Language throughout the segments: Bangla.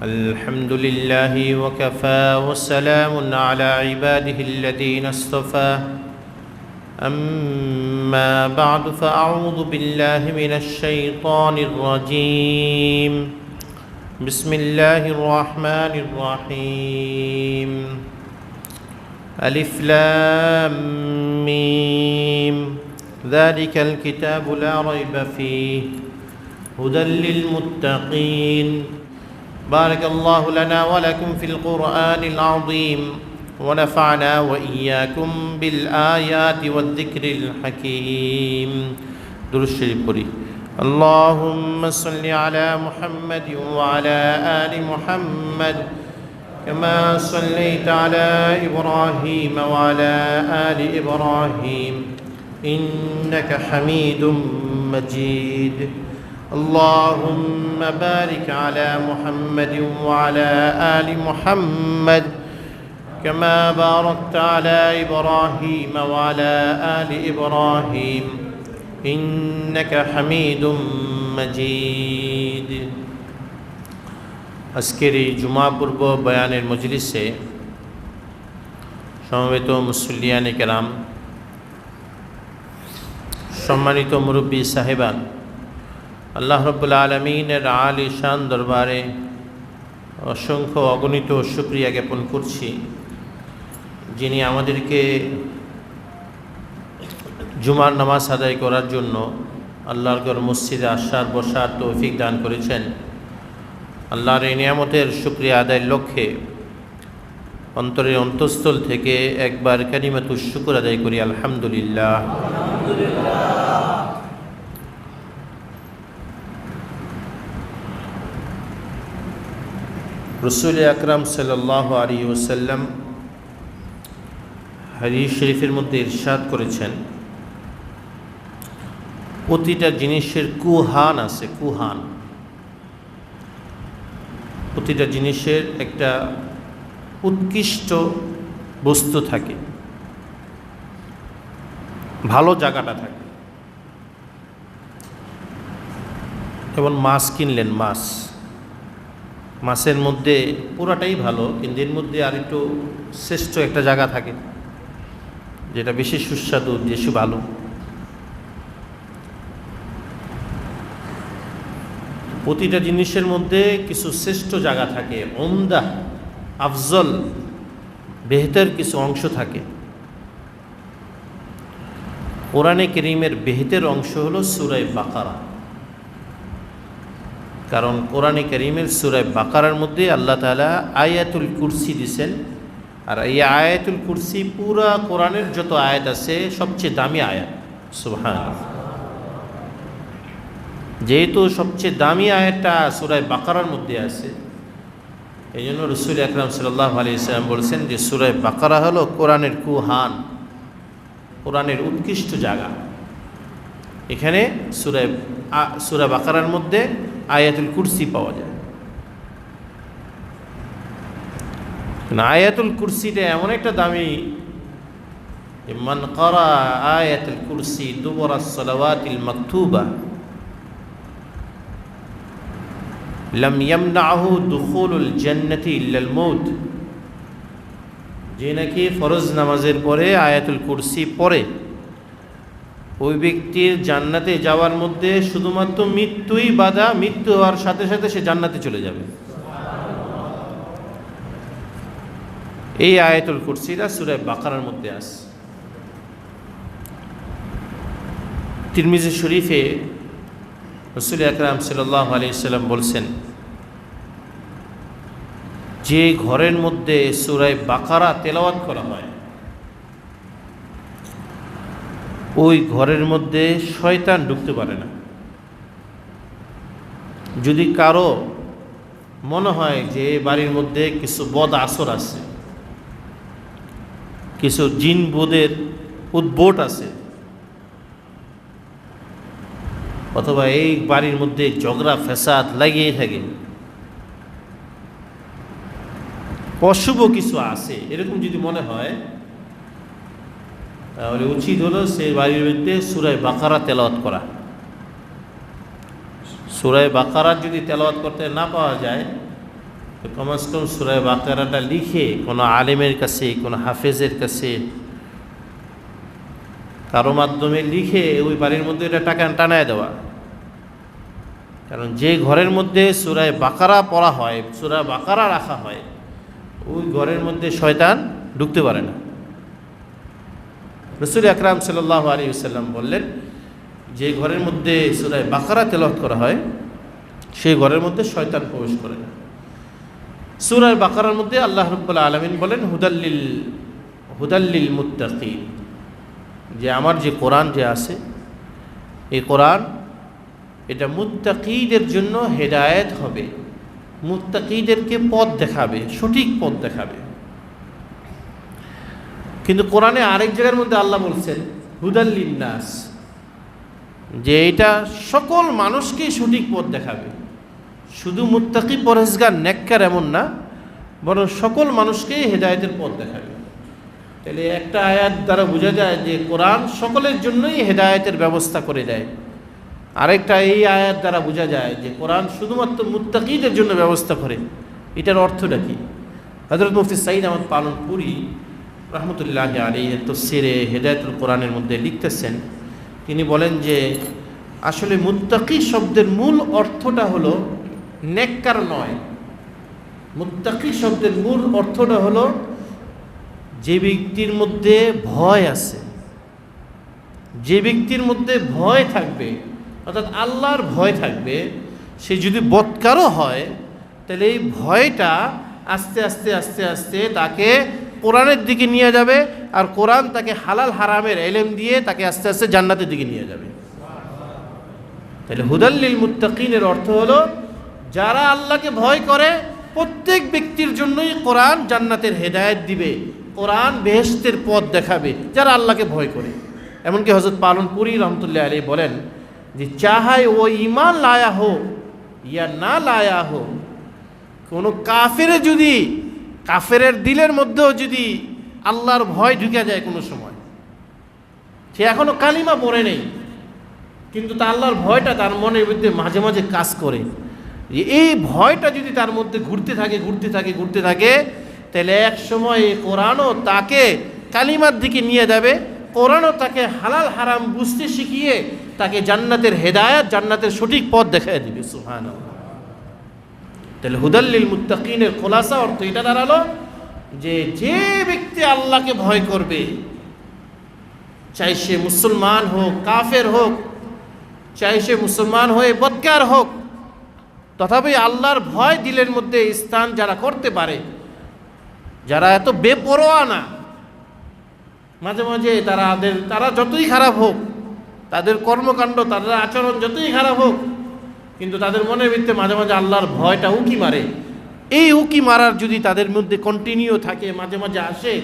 الحمد لله وكفى وسلام على عباده الذين اصطفى أما بعد فأعوذ بالله من الشيطان الرجيم بسم الله الرحمن الرحيم ألف لام ميم ذلك الكتاب لا ريب فيه هدى للمتقين بارك الله لنا ولكم في القرآن العظيم ونفعنا وإياكم بالآيات والذكر الحكيم درود الشريف পড়ি اللهم صل على محمد وعلى آل محمد كما صليت على إبراهيم وعلى آل إبراهيم إنك حميد مجيد اللهم بارك على محمد وعلى آل محمد كما باركت على إبراهيم وعلى آل إبراهيم إنك حميد مجيد আজকের এই জুমা পূর্ব বয়ানের মজলিসে সমবেত মুসল্লিয়ানে কেরাম, সম্মানিত মুরব্বী সাহেবান, আল্লাহ রাব্বুল আলামিনের আলী শান দরবারে অসংখ্য অগণিত শুকরিয়া জ্ঞাপন করছি, যিনি আমাদেরকে জুমার নামাজ আদায় করার জন্য আল্লাহর ঘর মসজিদে আসার বসার তৌফিক দান করেছেন। আল্লাহর এই নিয়ামতের শুকরিয়া আদায়ের লক্ষ্যে অন্তরের অন্তঃস্থল থেকে একবার কালিমাতুশ শুকর আদায় করি, আলহামদুলিল্লাহ। রসুল আকরাম সাল্লাল্লাহু আলাইহি ওয়াসাল্লাম হাদিস শরীফের মধ্যে ইরশাদ করেছেন, প্রতিটা জিনিসের কুহান আছে, কুহান। প্রতিটা জিনিসের একটা উৎকৃষ্ট বস্তু থাকে, ভালো জায়গাটা থাকে। যেমন মাছ কিনলেন, মাছের মধ্যে পুরাটাই ভালো, কিন্তু এর মধ্যে আর একটু শ্রেষ্ঠ একটা জায়গা থাকে যেটা বেশি সুস্বাদু, বেশি ভালো। প্রতিটা জিনিসের মধ্যে কিছু শ্রেষ্ঠ জায়গা থাকে, উমদা, আফজল, বেহতর কিছু অংশ থাকে। কোরআনে কারীমের বেহতর অংশ হলো সূরা বাকারা। কারণ কোরআনে কারীমের সূরা বাকারার মধ্যে আল্লাহ তাআলা আয়াতুল কুরসি দিয়েছেন, আর এই আয়াতুল কুরসি পুরা কোরআনের যত আয়াত আছে সবচেয়ে দামি আয়াত। সুবহানাল্লাহ। যেহেতু সবচেয়ে দামি আয়াতটা সূরা বাকারার মধ্যে আছে, এই জন্য রাসূল আকরাম সাল্লাল্লাহু আলাইহি ওয়াসাল্লাম বলেছেন যে সূরা বাকারা হলো কোরআনের কুহান, কোরআনের উৎকৃষ্ট জায়গা। এখানে সূরা বাকারার মধ্যে আয়াতুল কুরসি পাওয়া যায়। আয়াতুল কুরসিটা এমন একটা দামি, মান ক্বারা আয়াতুল কুরসি দুবরাস সালাওয়াতিল মাকতুবা লাম ইয়ামনাহু দুখুলুল জান্নাতি ইল্লাল মাউত। যে নাকি ফরজ নামাজের পরে আয়াতুল কুরসি পড়ে, ওই ব্যক্তির জান্নাতে যাওয়ার মধ্যে শুধুমাত্র মৃত্যুই বাধা, মৃত্যু হওয়ার সাথে সাথে সে জান্নাতে চলে যাবে। এই আয়াতুল কুরসিটা সূরা বাকারার মধ্যে আছে। তিরমিজি শরীফে রাসূল আকরাম সাল্লাল্লাহু আলাইহি ওয়াসাল্লাম বলছেন, যে ঘরের মধ্যে সূরা বাকারা তেলাওয়াত করা হয়, ওই ঘরের মধ্যে শয়তান ঢুকতে পারে না। যদি কারো মনে হয় যে বাড়ির মধ্যে কিছু বদ আসর আছে, কিছু জিন বোধের উদ্ভট আছে, অথবা এই বাড়ির মধ্যে ঝগড়া ফ্যাসাদ লাগিয়ে থাকে, অশুভ কিছু আছে, এরকম যদি মনে হয়, তাহলে উচিত হলো সেই বাড়ির মধ্যে সূরা বাকারা তেলাওয়াত করা। সূরা বাকারা যদি তেলাওয়াত করতে না পাওয়া যায়, কমাস কম সূরা বাকারাটা লিখে কোনো আলেমের কাছে, কোনো হাফেজের কাছে কারো মাধ্যমে লিখে ওই বাড়ির মধ্যে এটা টাকা টানায় দেওয়া। কারণ যে ঘরের মধ্যে সূরা বাকারা পড়া হয়, সূরা বাকারা রাখা হয়, ওই ঘরের মধ্যে শয়তান ঢুকতে পারে না। রাসূল আকরাম সাল্লাল্লাহু আলাইহি ওয়াসাল্লাম বললেন, যে ঘরের মধ্যে সূরা বাকারা তেলাওয়াত করা হয় সেই ঘরের মধ্যে শয়তান প্রবেশ করে না। সূরা বাকারার মধ্যে আল্লাহ রাব্বুল আলামিন বলেন হুদাল্লিল মুত্তাকিন, যে আমার যে কোরআন যে আছে এই কোরআন এটা মুত্তাকিদের জন্য হেদায়েত হবে, মুত্তাকিদেরকে পথ দেখাবে, সঠিক পথ দেখাবে। কিন্তু কোরআনে আরেক জায়গার মধ্যে আল্লাহ বলছেন হুদাল্লিন নাস, যে এটা সকল মানুষকেই সঠিক পথ দেখাবে। শুধু মুত্তাকি পরহেজগার নেককার এমন না, বরং সকল মানুষকেই হেদায়েতের পথ দেখাবে। তাহলে একটা আয়াত দ্বারা বোঝা যায় যে কোরআন সকলের জন্যই হেদায়েতের ব্যবস্থা করে দেয়। আরেকটা এই আয়াত দ্বারা বোঝা যায় যে কোরআন শুধুমাত্র মুত্তাকিদের জন্য ব্যবস্থা করে। এটার অর্থটা কি? হযরত মুফতি সাঈদ আহমদ পালনপুরি রহমতুল্লাহি আলাইহি তাফসীরে হিদায়াতুল কোরআনের মধ্যে লিখতেছেন, তিনি বলেন যে আসলে মুত্তাকি শব্দের মূল অর্থটা হলো নেককার নয়। মুত্তাকি শব্দের মূল অর্থটা হলো যে ব্যক্তির মধ্যে ভয় আছে, যে ব্যক্তির মধ্যে ভয় থাকবে, অর্থাৎ আল্লাহর ভয় থাকবে, সে যদি বদকারও হয় তাহলে এই ভয়টা আস্তে আস্তে আস্তে আস্তে তাকে কোরআনের দিকে নিয়ে যাবে, আর কোরআন তাকে হালাল হারামের ইলম দিয়ে তাকে আস্তে আস্তে জান্নাতের দিকে নিয়ে যাবে। তাহলে হুদাল্লিল মুত্তাকিনের অর্থ হলো যারা আল্লাহকে ভয় করে প্রত্যেক ব্যক্তির জন্যই কোরআন জান্নাতের হেদায়েত দিবে, কোরআন বেহেশতের পথ দেখাবে যারা আল্লাহকে ভয় করে। এমনকি হযরত পালনপুরি রহমতুল্লাহ আলাইহি বলেন যে চাহায় ও ঈমান লায়া হো ইয়া না লায়া হো, কোনো কাফেরের দিলের মধ্যেও যদি আল্লাহর ভয় ঢুকে যায় কোনো সময়, সে এখনো কালিমা পড়ে নেই কিন্তু তা আল্লাহর ভয়টা তার মনের মধ্যে মাঝে মাঝে কাজ করে, এই ভয়টা যদি তার মধ্যে ঘুরতে থাকে তাহলে এক সময় এই কোরআনও তাকে কালিমার দিকে নিয়ে যাবে, কোরআনও তাকে হালাল হারাম বুঝতে শিখিয়ে তাকে জান্নাতের হেদায়েত, জান্নাতের সঠিক পথ দেখায় দিবে। সুবহানাল্লাহ। তাহলে হুদাল্লিল মুত্তাকিনের খোলাসা অর্থ এটা দাঁড়ালো যে ব্যক্তি আল্লাহকে ভয় করবে, চাই সে মুসলমান হোক, কাফের হোক, চাই সে মুসলমান হয়ে বদকার হোক, তথাপি আল্লাহর ভয় দিলের মধ্যে স্থান যারা করতে পারে, যারা এত বেপরোয়া না, মাঝে মাঝে তারা যতই খারাপ হোক, তাদের কর্মকাণ্ড, তাদের আচরণ যতই খারাপ হোক, কিন্তু তাদের মনের ভিতরে মাঝে মাঝে আল্লাহর ভয়টা উকি মারে, এই উকি মারার যদি তাদের মধ্যে কন্টিনিউ থাকে, মাঝে মাঝে আসে,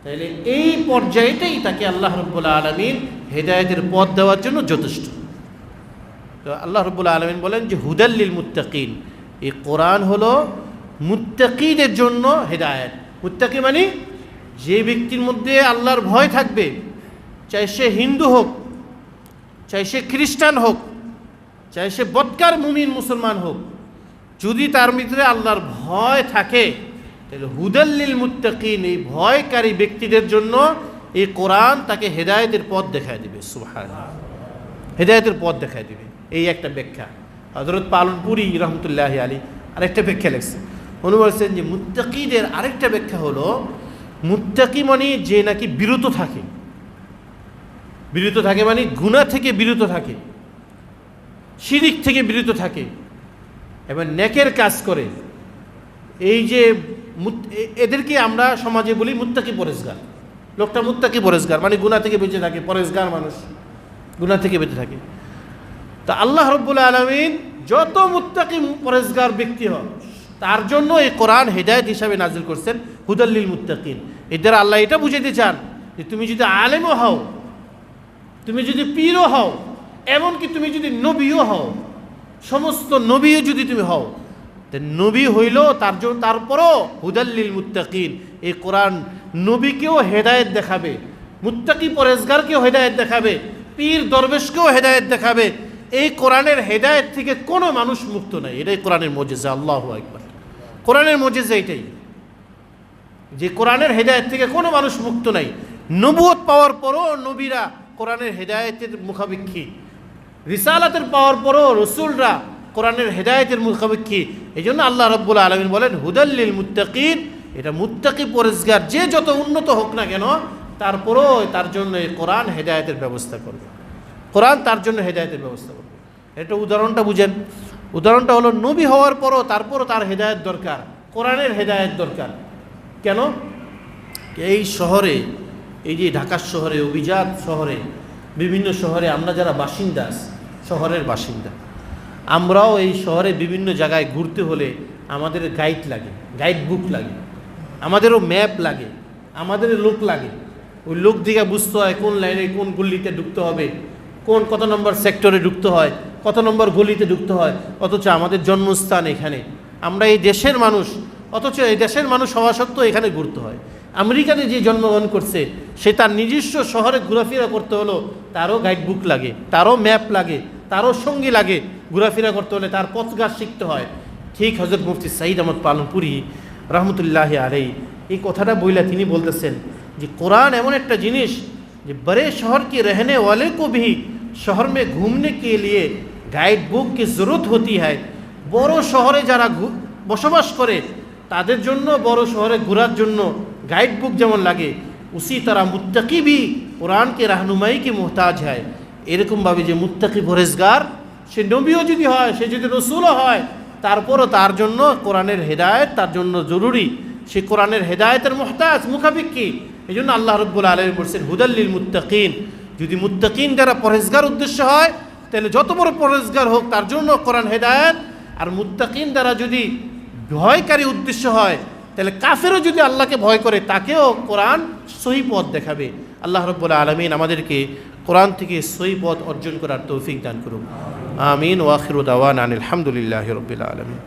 তাহলে এই পর্যায়েটাই তাকে আল্লাহ রাব্বুল আলামিন হেদায়েতের পথ দেওয়ার জন্য যথেষ্ট। তো আল্লাহ রাব্বুল আলামিন বলেন যে হুদাল্লিল মুত্তাকিন, এই কোরআন হলো মুত্তাকিদের জন্য হেদায়েত। মুত্তাকি মানে যে ব্যক্তির মধ্যে আল্লাহর ভয় থাকবে, চাই সে হিন্দু হোক, চাই সে খ্রিস্টান হোক, চাই সে বদকার মুমিন মুসলমান হোক, যদি তার ভিতরে আল্লাহর ভয় থাকে তাহলে হুদাল্লিল মুত্তাকিন, এই ভয়কারী ব্যক্তিদের জন্য এই কোরআন তাকে হেদায়েতের পথ দেখায় দিবে। সুবহানাল্লাহ, হেদায়েতের পথ দেখায় দিবে। এই একটা ব্যাখ্যা হযরত পালনপুরি রহমতুল্লাহি আলাইহি আরেকটা ব্যাখ্যা লিখছেন। উনি বলছেন যে মুত্তাকিদের আরেকটা ব্যাখ্যা হলো মুত্তাকি মানে যে নাকি বিরত থাকে মানে গুনাহ থেকে বিরত থাকে, শিরিক থেকে বিরত থাকে এবং নেকের কাজ করে। এই যে এদেরকে আমরা সমাজে বলি মুত্তাকি পরেজগার। লোকটা মুত্তাকি পরেজগার মানে গুনাহ থেকে বেঁচে থাকে, পরেজগার মানুষ, গুনাহ থেকে বেঁচে থাকে। তা আল্লাহ রাব্বুল আলামিন যত মুত্তাকি পরেজগার ব্যক্তি হয় তার জন্য এই কোরআন হেদায়েত হিসাবে নাজিল করছেন, হুদাল্লিল মুত্তাকিন। এর দ্বারা আল্লাহ এটা বুঝাইতে চান যে তুমি যদি আলেমও হও, তুমি যদি পীরও হও, এমনকি তুমি যদি নবীও হও, সমস্ত নবীও যদি তুমি হও, নবী হইল তারপরও হুদাল্লিল মুত্তাকিন, এই কোরআন নবীকেও হেদায়েত দেখাবে, মুত্তাকি পরেজগারকেও হেদায়েত দেখাবে, পীর দরবেশকেও হেদায়েত দেখাবে। এই কোরআনের হেদায়েত থেকে কোনো মানুষ মুক্ত নাই। এটাই কোরআনের মুজিজা। আল্লাহু আকবার। কোরআনের মুজিজা এটাই যে কোরআনের হেদায়েত থেকে কোনো মানুষ মুক্ত নাই। নবুয়ত পাওয়ার পরও নবীরা কোরআনের হেদায়েতের মুখাপেক্ষী, রিসালাতের পাওয়ার পরও রসুলরা কোরআনের হেদায়েতের মুখাপেক্ষী। এই জন্য আল্লাহ রাব্বুল আলামিন বলেন হুদাল্লিল মুত্তাকিন, এটা মুত্তাকি পরেজগার যে যত উন্নত হোক না কেন তারপরও তার জন্য এই কোরআন হেদায়েতের ব্যবস্থা করবে, কোরআন তার জন্য হেদায়েতের ব্যবস্থা করবে। এটা উদাহরণটা বুঝেন, উদাহরণটা হলো নবী হওয়ার পরও তারপরও তার হেদায়েত দরকার, কোরআনের হেদায়েত দরকার। কেন? এই শহরে, এই যে ঢাকার শহরে, অভিজাত শহরে, বিভিন্ন শহরে আমরা যারা বাসিন্দা, শহরের বাসিন্দা, আমরাও এই শহরে বিভিন্ন জায়গায় ঘুরতে হলে আমাদের গাইড লাগে, গাইড বুক লাগে, আমাদেরও ম্যাপ লাগে, আমাদের লোক লাগে। ওই লোক দিকে বুঝতে হয় কোন লাইনে কোন গলিতে ঢুকতে হবে, কোন কত নম্বর সেক্টরে ঢুকতে হয়, কত নম্বর গলিতে ঢুকতে হয়। অথচ আমাদের জন্মস্থান এখানে, আমরা এই দেশের মানুষ, অথচ এই দেশের মানুষ হওয়া সত্ত্বেও এখানে ঘুরতে হয়। আমেরিকাতে যে জন্মগ্রহণ করছে সে তার নিজস্ব শহরে ঘোরাফেরা করতে হলো, তারও গাইড বুক লাগে, তারও ম্যাপ লাগে, তারও সঙ্গী লাগে। ঘোরাফেরা করতে হলে তার পথঘাট শিখতে হয়। ঠিক হযরত মুফতি সাঈদ আহমদ পালনপুরি রহমতুল্লাহি আলাইহি এই কথাটা বইলা তিনি বলতেছেন যে কোরআন এমন একটা জিনিস যে बड़े शहर के रहने वाले को भी शहर में घूमने के लिए गाइड बुक की ज़रूरत होती है। বড় শহরে যারা বসবাস করে তাদের জন্য বড় শহরে ঘোরার জন্য গাইড বুক যেমন লাগে, उसी तरह मुत्तकी भी कुरान के रहनुमाई की मोहताज है। এরকমভাবে যে মুত্তাকি পরেজগার সে নবীও যদি হয়, সে যদি রসুলও হয়, তারপরও তার জন্য কোরআনের হেদায়েত তার জন্য জরুরি। সে কোরআনের হেদায়েতের মুহতাজ, মুখাপেক্ষী। এই জন্য আল্লাহ রাব্বুল আলামিন বলছেন হুদাল্লিল মুত্তাকিন। যদি মুত্তাকিন যারা পরেজগার উদ্দেশ্য হয় তাহলে যত বড় পরেজগার হোক তার জন্য কোরআন হেদায়েত। আর মুত্তাকিন দ্বারা যদি ভয়কারী উদ্দেশ্য হয় তাহলে কাফেরও যদি আল্লাহকে ভয় করে তাকেও কোরআন সহি পথ দেখাবে। আল্লাহ রাব্বুল আলামিন আমাদেরকে কোরআন থেকে সহি পথ অর্জন করার তৌফিক দান করুন। আমিন। ওয়া আখিরু দাওয়ানা আনিল হামদুলিল্লাহি রাব্বিল আলামিন।